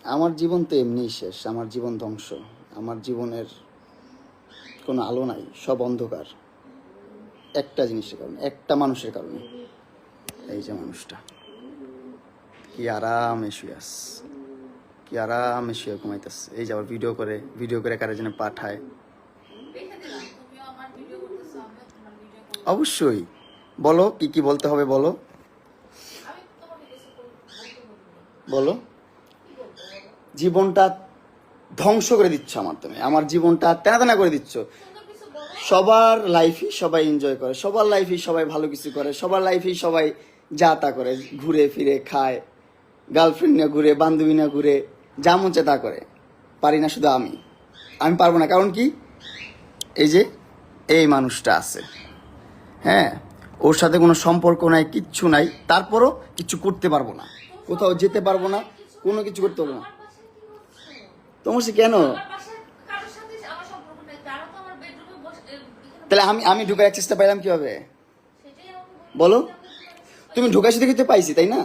আমার জীবন তো এমনিই শেষ, আমার জীবন ধ্বংস, আমার জীবনের কোনো আলো নাই, সব অন্ধকার। একটা জিনিসের কারণে, একটা মানুষের কারণে। এই যে মানুষটা কি আরামে শুয়ে আস, কি আরামে শুয়ে ঘুমাইতেছে। এই যে আবার ভিডিও করে কারে যেন পাঠায়। অবশ্যই বলো, কি কি বলতে হবে বলো, বলো। জীবনটা ধ্বংস করে দিচ্ছ আমার, তুমি আমার জীবনটা তেনা করে দিচ্ছ। সবার লাইফই সবাই এনজয় করে, সবার লাইফই সবাই ভালো কিছু করে, সবার লাইফই সবাই যা তা করে, ঘুরে ফিরে খায়, গার্লফ্রেন্ড নিয়ে ঘুরে, বান্ধবী নিয়ে ঘুরে, যা মন চায় তা করে। পারি না শুধু আমি পারবো না। কারণ কি, এই যে এই মানুষটা আছে, হ্যাঁ, ওর সাথে কোনো সম্পর্ক নাই, কিচ্ছু নাই, তারপরও কিছু করতে পারবো না, কোথাও যেতে পারবো না, কোনো কিছু করতে পারবো না। তোমার সে কেন? তাহলে আমি ঢুকার চেষ্টা পাইলাম কিভাবে বলো? তুমি ঢুকাইছো দেখে তো পাইছি, তাই না?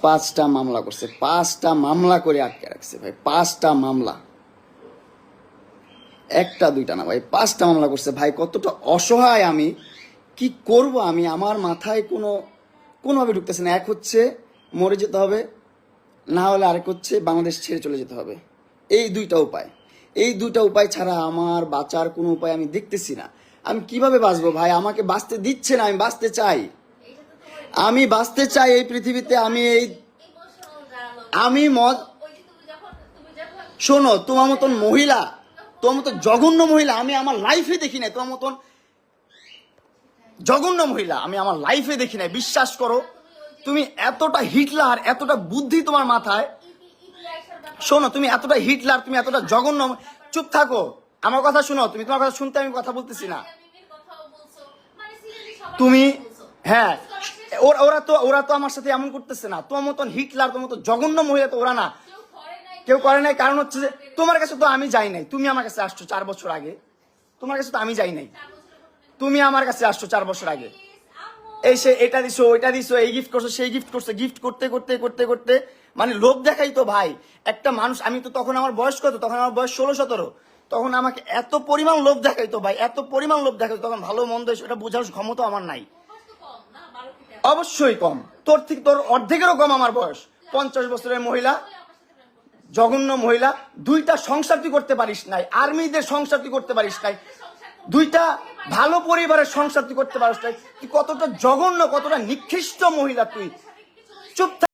পাঁচটা মামলা করছে, 5টা মামলা করে আটকে রাখছে ভাই, 5টা মামলা, একটা দুইটা না ভাই, 5টা মামলা করছে ভাই। কতটা অসহায় আমি, কি করব আমি, আমার মাথায় কোনোভাবে ঢুকতেছে না। এক হচ্ছে মরে যেতে হবে, না হলে আরেক হচ্ছে বাংলাদেশ ছেড়ে চলে যেতে হবে। এই দুইটা উপায় ছাড়া আমার বাঁচার কোনো উপায় আমি দেখতেছি না। আমি কিভাবে বাঁচবো ভাই? আমাকে বাঁচতে দিচ্ছে না। আমি বাঁচতে চাই এই পৃথিবীতে। আমি শোনো, তোমার মতন মহিলা, তোমার মতো জঘন্য মহিলা আমি আমার লাইফে দেখি নাই। তোমার মতন জঘন্য মহিলা আমি আমার লাইফে দেখি নাই, বিশ্বাস করো। তুমি এতটা হিটলার, এতটা বুদ্ধি তোমার মাথায়। শোনো, তুমি এতটা হিটলার, তুমি এতটা জঘন্য। চুপ থাকো, আমার কথা শুনো। তুমি তোমার কথা শুনতে, আমি কথা বলতেছি না। তুমি, হ্যাঁ, ওরা তো আমার সাথে এমন করতেছে না। তোমার মতন হিটলার, তোমার মতো জঘন্য মহিলা তো ওরা না, কেউ করে নাই। কারণ হচ্ছে যে তোমার কাছে তো আমি যাই নাই, তুমি আমার কাছে আসছো 4 বছর আগে। তোমার কাছে তো আমি যাই নাই, তুমি আমার কাছে আসছো 4 বছর আগে। এই সে এটা দিছো, ওইটা দিছো, এই গিফট করছো, সেই গিফট করছো, গিফট করতে করতে করতে করতে মানে লোভ দেখাই তো ভাই একটা মানুষ। আমি তো তখন আমার বয়স কত? তখন আমার বয়স 16-17। তখন আমাকে এত পরিমাণ লোভ দেখাইতো ভাই, এত পরিমাণ লোভ দেখাইতো। তখন ভালো মন্দ সেটা বোঝার ক্ষমতা আমার নাই। অবশ্যই কম, তোর অর্ধেকেরও কম আমার বয়স। 50 বছরের মহিলা, জঘন্য মহিলা। 2টা সংসার তুই করতে পারিস নাই, আর্মিদের সংসার তুই করতে পারিস নাই, 2টা ভালো পরিবারের সংসার তুই করতে পারিস নাই। তুই কতটা জঘন্য, কতটা নিকৃষ্ট মহিলা তুই। চুপ